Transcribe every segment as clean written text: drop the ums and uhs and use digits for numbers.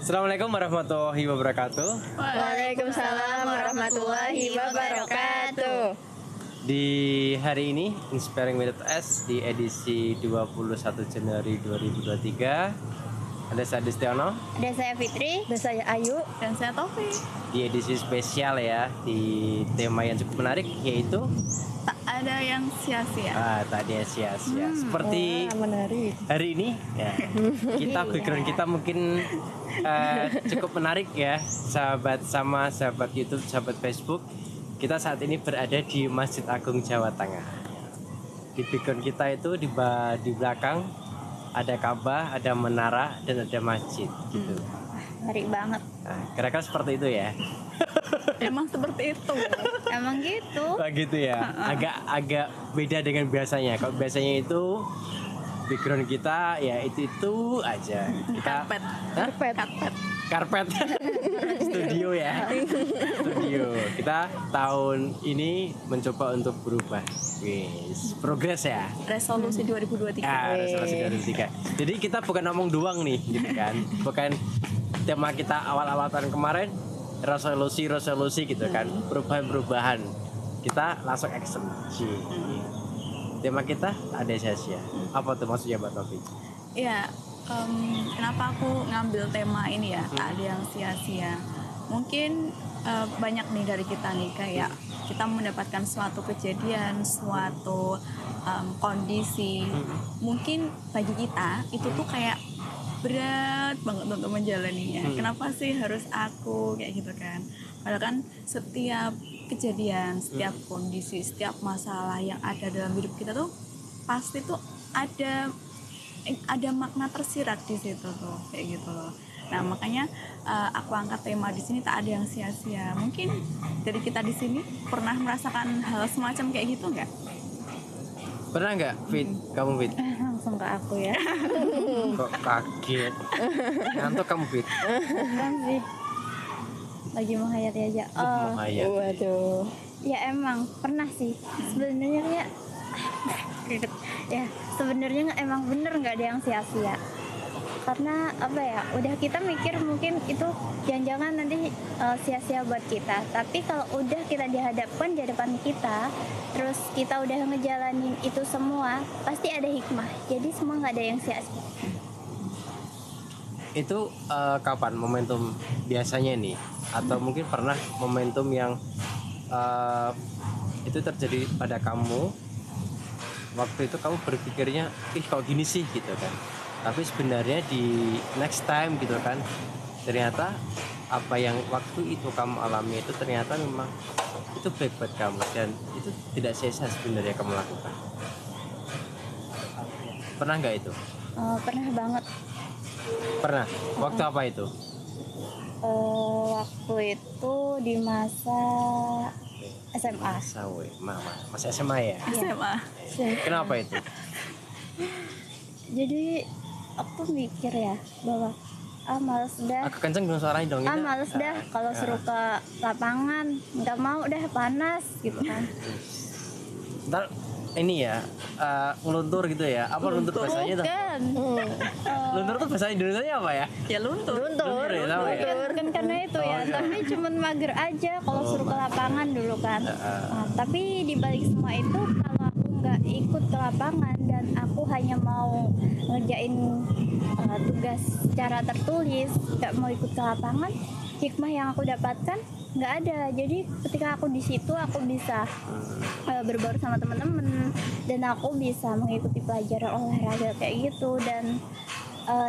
Assalamualaikum warahmatullahi wabarakatuh. Waalaikumsalam warahmatullahi wabarakatuh. Di hari ini Inspiring with S di edisi 21 Januari 2023 ada saya Destiono, Ada saya Fitri, ada saya Ayu, dan saya Taufik. di edisi spesial ya, di tema yang cukup menarik yaitu Tak ada yang sia-sia. tak ada sia-sia. Seperti Menarik. hari ini ya, background kita mungkin cukup menarik ya, sahabat YouTube, sahabat Facebook. Kita saat ini berada di Masjid Agung Jawa Tengah. Di background kita itu di belakang ada Ka'bah, ada menara, dan ada masjid gitu. Menarik banget. Nah, kira-kira seperti itu ya. Emang seperti itu. Emang gitu. Wah, gitu ya. Agak beda dengan biasanya. Kalau biasanya itu background kita ya itu aja. Kita karpet. Studio ya. Studio. Kita tahun ini mencoba untuk berubah. Wis, progres ya. Resolusi 2023. Resolusi 2023. Jadi kita bukan ngomong doang nih, gitu kan. Bukan tema kita awal-awal tahun kemarin resolusi gitu kan, perubahan. Kita langsung action. Tema kita ada sia-sia. Apa tuh maksudnya Mbak Taufik? Ya, kenapa aku ngambil tema ini ya, tak ada yang sia-sia. Mungkin banyak nih dari kita nih, kayak kita mendapatkan suatu kejadian, suatu kondisi. Mungkin bagi kita itu tuh kayak berat banget untuk menjalaninya. Kenapa sih harus aku kayak gitu kan? Padahal kan setiap kejadian, setiap kondisi, setiap masalah yang ada dalam hidup kita tuh pasti tuh ada makna tersirat di situ tuh, kayak gitu loh. Nah, makanya aku angkat tema di sini, tak ada yang sia-sia. Mungkin dari kita di sini pernah merasakan hal semacam kayak gitu nggak? Pernah nggak, Fit? Kamu, Fit? Langsung ke aku ya. Kok kaget? Ngantuk kamu, Fit? Bukan sih. Lagi menghayati aja. Menghayati. Waduh. Ya emang pernah sih. Sebenarnya sebenarnya emang bener nggak ada yang sia-sia. Karena apa ya, udah kita mikir mungkin itu jangan-jangan nanti sia-sia buat kita. Tapi kalau udah kita dihadapkan di hadapan kita, terus kita udah ngejalanin itu semua, pasti ada hikmah. Jadi semua nggak ada yang sia-sia. Itu kapan momentum biasanya nih? Atau mungkin pernah momentum yang itu terjadi pada kamu, waktu itu kamu berpikirnya kok gini sih gitu kan, tapi sebenarnya di next time gitu kan, ternyata apa yang waktu itu kamu alami itu ternyata memang itu baik buat kamu dan itu tidak sia-sia sebenarnya kamu lakukan. Pernah nggak itu? Pernah banget. Pernah. Waktu apa itu? Waktu itu di masa SMA. Masih SMA ya? SMA. Kenapa itu? Jadi aku mikir ya bahwa males dah. Agak kenceng dong suaranya dong. Males dah kalau suruh ke lapangan, nggak mau dah, panas gitu kan. Ntar ini ya ngeluntur gitu ya. Apa luntur bahasanya tuh? Bukan. Luntur tuh bahasa Indonesianya apa ya? Ya luntur. Luntur ya, sama ya? Kan karena itu ya, tapi cuman mager aja kalau suruh ke lapangan dulu kan. Nah, tapi dibalik semua itu, kalau aku nggak ikut ke lapangan dan aku hanya mau ngerjain tugas secara tertulis, nggak mau ikut ke lapangan, hikmah yang aku dapatkan nggak ada. Jadi ketika aku di situ, aku bisa berbaur sama teman-teman dan aku bisa mengikuti pelajaran olahraga kayak gitu. Dan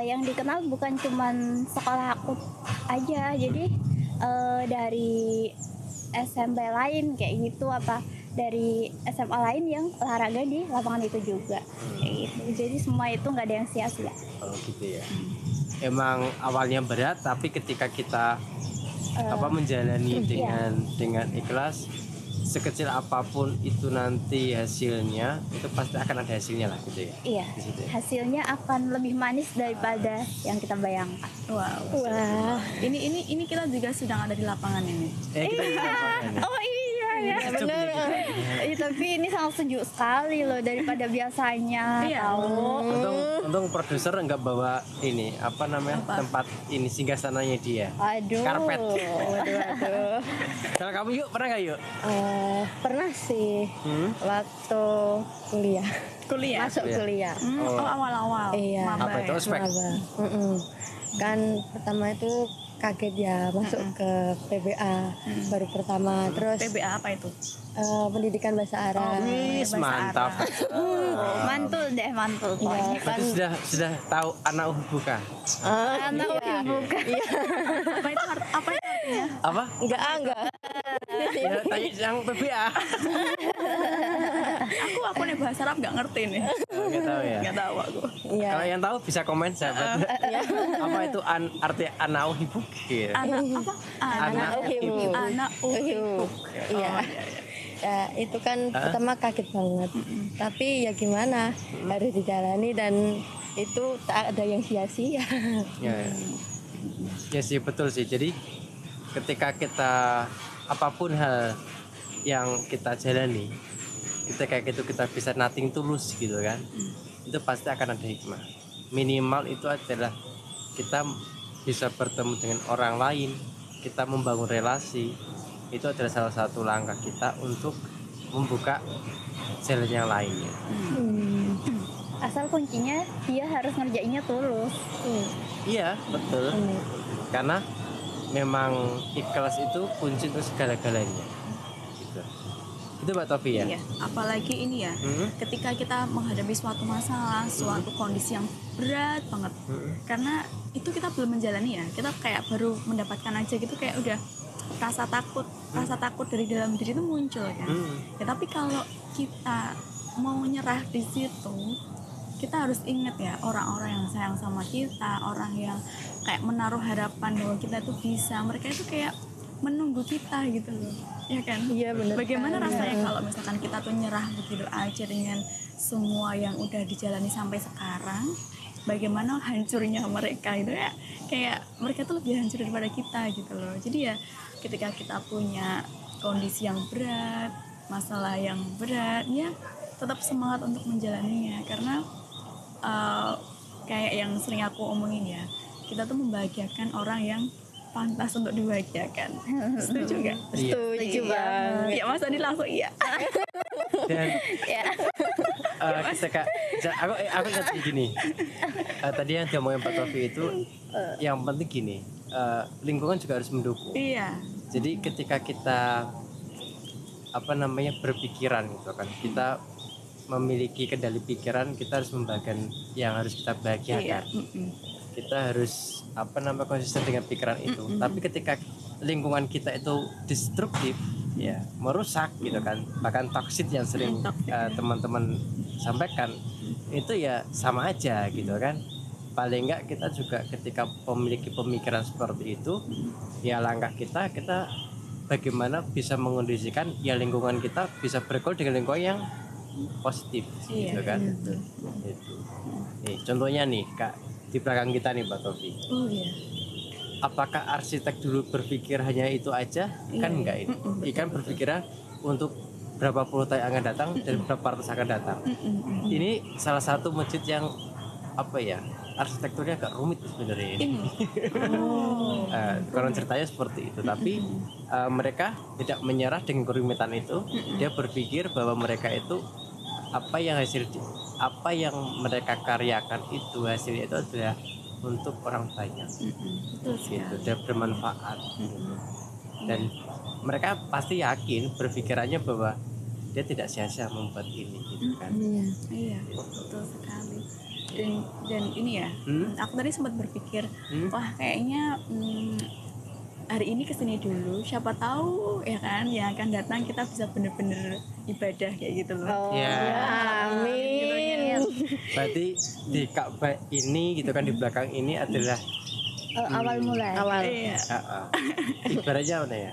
yang dikenal bukan cuman sekolah aku aja, jadi dari SMP lain kayak gitu, apa dari SMA lain yang olahraga di lapangan itu juga kayak gitu. Jadi semua itu nggak ada yang sia-sia. Oh gitu ya. Emang awalnya berat, tapi ketika kita menjalani dengan ikhlas, sekecil apapun itu nanti hasilnya itu pasti akan ada hasilnya lah gitu ya. Iya. Hasilnya akan lebih manis daripada yang kita bayangkan. Wah. Ini kita juga sedang ada di lapangan ini. Kita di lapangan. Oh iya. ya. Bener. Tapi ini sangat sejuk sekali loh daripada biasanya. Iya. Tahu. Untung produser nggak bawa ini apa namanya tempat ini singgah sananya dia. Aduh. Karpet. Waduh. Kalau kamu yuk pernah nggak yuk? Pernah sih waktu kuliah. Masuk Kuliah. kuliah. Awal-awal. Iya. Maba Apa itu ya? ospek? Maba. Kan pertama itu kaget ya masuk ke PBA baru pertama, terus PBA apa itu? pendidikan bahasa Arab. Wis bahasa mantap. Mantul deh, mantul. Iya, Berarti sudah tahu anak buka. Anak bukan. Apa itu artinya? Apa? Enggak. Ya, tanya yang PBA. Aku nih bahasa Arab nggak ngerti nih. Nggak tahu ya. Nggak tahu aku. Iya. Kalau yang tahu bisa komen sahabat. Apa itu arti anak hibuk? Gitu. Anak apa? Anak uhibuk. Anak uhibuk. Iya. Ya, itu kan pertama kaget banget. Tapi ya gimana? Harus dijalani dan itu tak ada yang sia-sia. Ya, ya sih betul sih. Jadi ketika kita apapun hal yang kita jalani, ketika itu kita bisa nothing tulus gitu kan, itu pasti akan ada hikmah. Minimal itu adalah kita bisa bertemu dengan orang lain, kita membangun relasi, itu adalah salah satu langkah kita untuk membuka jalan yang lainnya. Asal kuncinya dia harus ngerjainnya tulus. Iya betul, karena memang ikhlas itu kunci untuk segala-galanya. Gitu. Itu Mbak Tofi ya. Iya, apalagi ini ya, ketika kita menghadapi suatu masalah, suatu kondisi yang berat banget, karena itu kita belum menjalani ya, kita kayak baru mendapatkan aja gitu, kayak udah rasa takut dari dalam diri itu muncul kan. Ya, tapi kalau kita mau nyerah di situ, kita harus ingat ya orang-orang yang sayang sama kita, orang yang kayak menaruh harapan bahwa kita tuh bisa, mereka itu kayak menunggu kita gitu loh, ya kan? Iya, bener. Bagaimana rasanya kalau misalkan kita tuh nyerah begitu aja dengan semua yang udah dijalani sampai sekarang? Bagaimana hancurnya mereka itu ya, kayak mereka tuh lebih hancur daripada kita gitu loh. Jadi ya ketika kita punya kondisi yang berat, masalah yang berat, ya tetap semangat untuk menjalaninya, karena kayak yang sering aku omongin ya, kita tuh membahagiakan orang yang pantas untuk dibahagiakan. Setuju nggak? Iya. Setuju banget. Ya Mas Adi langsung iya. Dan ketika aku ingat gini, tadi yang diomongin Pak Tofi itu yang penting gini, lingkungan juga harus mendukung. Iya. Jadi ketika kita berpikiran gitu kan, kita memiliki kendali pikiran, kita harus membagikan yang harus kita bahagiakan. Kita harus konsisten dengan pikiran itu. Tapi ketika lingkungan kita itu destruktif, ya merusak gitu kan, bahkan toksik yang sering teman-teman sampaikan, itu ya sama aja gitu kan. Paling enggak kita juga ketika memiliki pemikiran seperti itu, ya langkah kita bagaimana bisa mengondisikan ya lingkungan kita bisa bergaul dengan lingkungan yang positif gitu kan. Itu. Nih, contohnya nih Kak, di belakang kita nih Mbak Tofi. Oh iya. Apakah arsitek dulu berpikir hanya itu aja? Kan enggak ini. Ikan berpikirnya untuk berapa puluh tahun akan datang dan berapa ratus akan datang. Ini salah satu masjid yang arsitekturnya agak rumit sebenarnya ini. Konon ceritanya seperti itu, tapi mereka tidak menyerah dengan kerumitan itu. Dia berpikir bahwa mereka itu apa yang mereka karyakan itu hasilnya itu adalah untuk orang banyak. Gitu, dan bermanfaat. Dan mereka pasti yakin berpikirannya bahwa dia tidak sia-sia membuat ini gitu kan. Iya, betul sekali. Dan ini ya, aku tadi sempat berpikir, wah kayaknya hari ini kesini dulu, siapa tahu ya kan yang akan datang kita bisa bener-bener ibadah kayak gitu loh. Amin. Berarti di Ka'bah ini gitu kan, di belakang ini adalah Awal mulai. Iya. ibaratnya apa ya?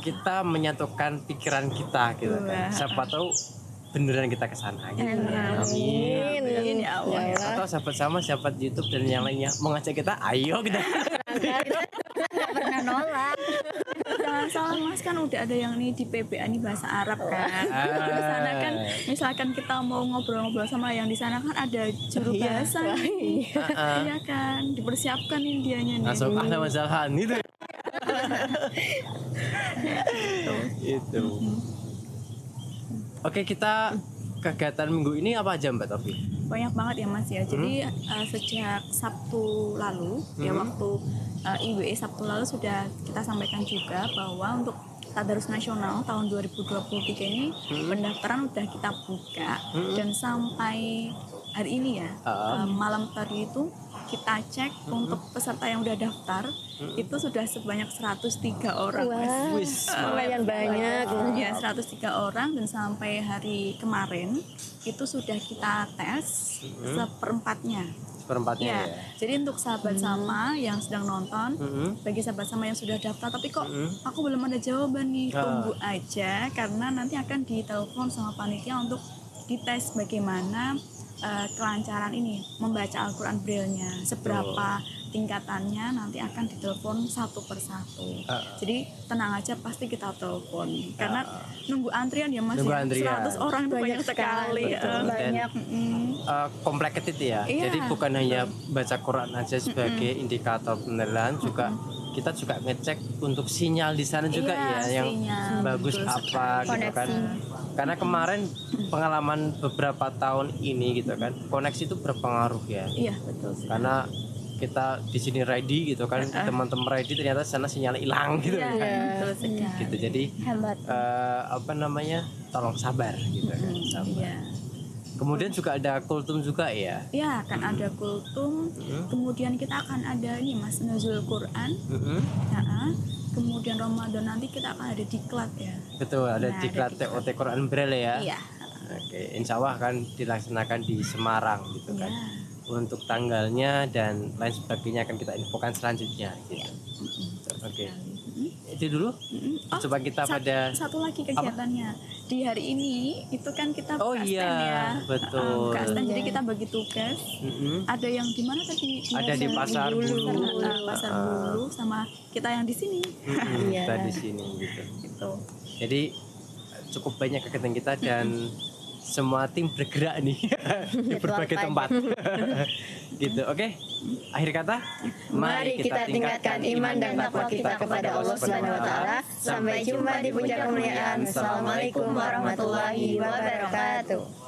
Kita menyatukan pikiran kita gitu kan. Siapa tahu beneran kita ke sana gitu. Amin. Amin ya Allah. Atau sahabat sama, sahabat YouTube dan yang lainnya mengajak kita, ayo kita. nggak pernah nolak. Jangan salah Mas, kan udah ada yang nih di PBA nih bahasa Arab kan. Di sana kan misalkan kita mau ngobrol-ngobrol sama yang di sana kan ada juru bahasa nih. Iya kan, dipersiapkan nih dianya nih. Langsung ahlan wa sahlan gitu. Itu. Oke, kita kegiatan minggu ini apa aja Mbak Tofi? Banyak banget ya Mas ya. Jadi sejak Sabtu lalu ya, waktu IWE Sabtu lalu sudah kita sampaikan juga bahwa untuk Tadarus Nasional tahun 2023 ini pendaftaran udah kita buka dan sampai hari ini ya, malam tadi itu kita cek untuk peserta yang udah daftar itu sudah sebanyak 103 orang. Wah, lumayan banyak. Ya, 103 orang, dan sampai hari kemarin itu sudah kita tes seperempatnya. Seperempatnya ya. Jadi untuk sahabat sama yang sedang nonton, bagi sahabat sama yang sudah daftar tapi kok aku belum ada jawaban nih, tunggu aja karena nanti akan ditelepon sama panitia untuk dites bagaimana kelancaran ini membaca Al-Quran Braille-nya, seberapa tingkatannya nanti akan ditelepon satu persatu. Jadi tenang aja, pasti kita telepon karena nunggu antrian ya Mas. Nunggu ya. antrian. 100 orang itu banyak sekali. Banyak. Complicated ya. Iya. Jadi bukan hanya baca Quran aja sebagai indikator penilaian, juga kita juga ngecek untuk sinyal di sana juga ya, yang sinyal, bagus betul apa gitu kan. Karena kemarin pengalaman beberapa tahun ini gitu kan, koneksi itu berpengaruh ya. Iya, betul sih. Karena kita di sini ready gitu kan, teman-teman ready ternyata sana sinyalnya hilang gitu Iya, kan. betul sekali. Gitu. Jadi Hebat. apa namanya? Tolong sabar gitu kan. Sabar. Iya. Kemudian juga ada kultum juga ya. Ya, akan ada kultum. Kemudian kita akan ada ini Mas, Nuzul Quran. Ya, kemudian Ramadan nanti kita akan ada diklat ya. Betul, ada Nah, diklat ada TOT Quran Braille ya. Iya. Oke, insya Allah akan dilaksanakan di Semarang gitu kan. Ya. Untuk tanggalnya dan lain sebagainya akan kita infokan selanjutnya. Gitu. Oke, itu dulu. Oh, Coba kita pada satu lagi kegiatannya di hari ini itu kan kita Oh buka iya, stand ya. betul. Buka stand, jadi kita bagi tugas. Ada yang di mana tadi? Ada di Pasar Bulu. Pasar Bulu sama kita yang di sini. Kita di sini gitu. Gitu. Jadi cukup banyak kegiatan kita dan semua tim bergerak nih di berbagai tempat. Gitu. Oke. Akhir kata, Mari kita tingkatkan iman dan takwa kita kepada Allah Subhanahu wa taala. Sampai jumpa di puncak kemuliaan. Assalamualaikum warahmatullahi wabarakatuh.